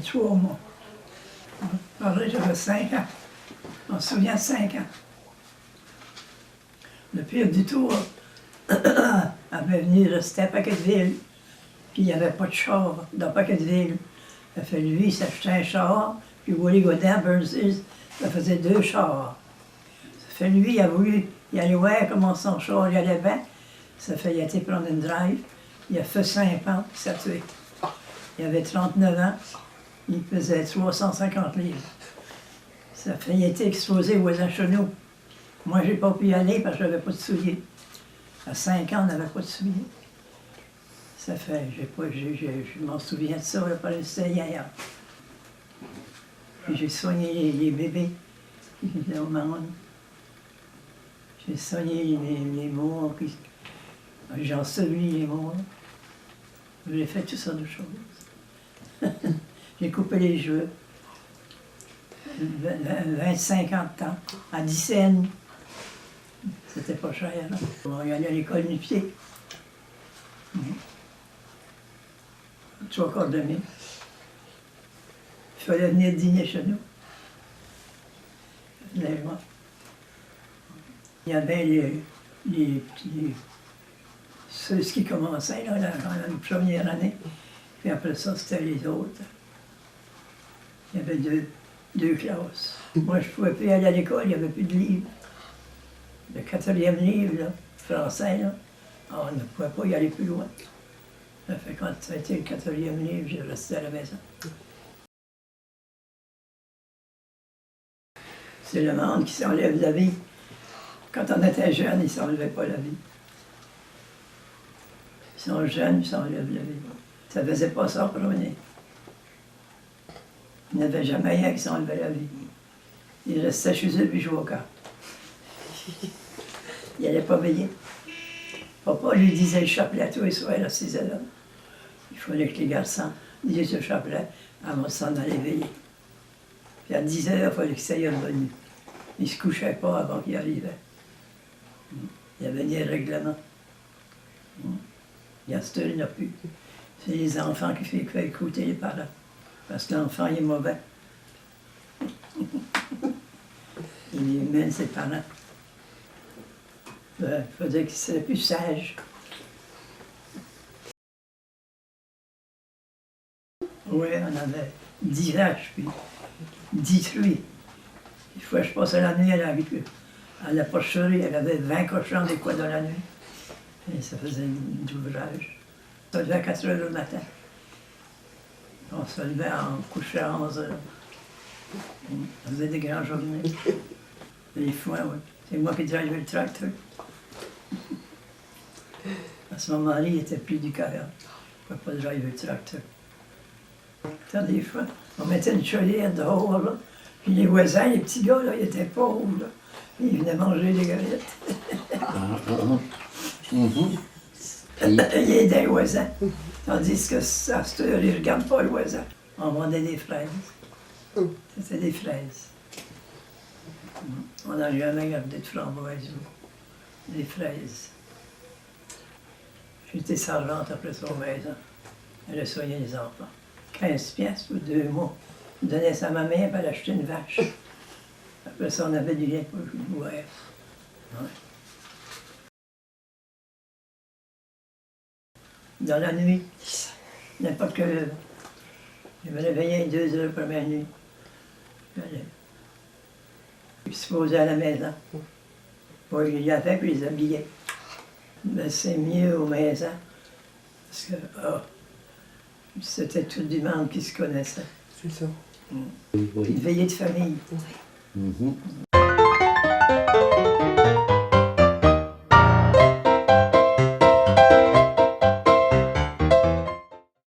3 mois. Alors j'avais 5 ans. On se souvient de 5 ans. Le pire du tout, avait venu rester à Paquetteville, puis il n'y avait pas de char dans Paquetteville. Ça fait lui, il s'achetait un char, puis Willie Godin, Burns, ça faisait 2 chars. Ça fait lui, il a voulu y aller voir comment son char il allait bien. Ça fait, il a été prendre une drive, il a fait 5 ans, puis ça a tué. Il avait 39 ans, il pesait 350 livres. Ça fait, il a été exposé aux chenaux. Moi, je n'ai pas pu y aller parce que je n'avais pas de souliers. À 5 ans, on n'avait pas de souliers. Ça fait, je m'en souviens de ça, pas resté hier. J'ai soigné les bébés qui étaient au monde. J'ai soigné les morts, j'ai enseveli les morts. J'ai fait toutes sortes de choses. J'ai coupé les cheveux. 25 ans de temps, à 10 cents. C'était pas cher. Hein? On y allait à l'école du pied. 3 quarts de mille. Il fallait venir dîner chez nous. Il y avait ceux qui commençaient là, la première année. Puis après ça, c'était les autres. Il y avait deux classes. Moi, je ne pouvais plus aller à l'école, il n'y avait plus de livres. Le 4e livre, là, français, là, on ne pouvait pas y aller plus loin. Ça fait quand ça a été le 4e livre, j'ai resté à la maison. C'est le monde qui s'enlève la vie. Quand on était jeune, ils ne s'enlevaient pas la vie. Ils sont jeunes, ils s'enlèvent la vie. Ça ne faisait pas ça promener. Il n'y avait jamais un qui s'enlevait la vie. Il restait chez eux puis jouait au cartes. Il n'allait pas veiller. Papa lui disait le chapelet tous les soirs à 6 heures. Il fallait que les garçons disent le chapelet avant de s'en aller veiller. Puis à 10 heures, il fallait que ça y revenu. Il ne se couchait pas avant qu'il arrivait. Il y avait des règlements. Il y a ce il n'y a plus. C'est les enfants qui font écouter les parents. Parce que l'enfant, il est mauvais. Il mène ses parents. Il faudrait qu'il serait plus sage. Oui, on avait 10 vaches, puis 10 truies. Une fois, je passais la nuit à la porcherie, elle avait 20 cochons des quoi dans la nuit. Et ça faisait du ouvrage. Ça levait à 4 heures du matin. On se levait en couchant à 11 heures. On faisait des grandes journées. Les foins, oui. C'est moi qui drivais le tracteur. À ce moment-là, il était plus du 40. Il ne pouvait pas driver le tracteur. Des fois, on mettait une chaudière dehors, là. Puis les voisins, les petits gars, là, ils étaient pauvres, là. Ils venaient manger des galettes. Ils aidaient les voisins. Tandis que à cette heure, ils ne regardent pas les voisins. On vendait des fraises. C'était des fraises. On n'a jamais gardé de framboises, des fraises. J'étais servante après ça aux maisons. Elle a soigné les enfants. 15 piastres pour 2 mois. Elle donnait ça à ma mère, puis elle achetait une vache. Après ça, on avait du lait pour boire. Ouais. Dans la nuit, n'importe quelle heure. Je me réveillais 2 heures la première nuit. Ils se posaient à la maison. Moi, je les avais puis je les habillais. Mais c'est mieux aux maisons. Parce que c'était tout du monde qui se connaissait. C'est ça. Puis veiller de famille. Oui.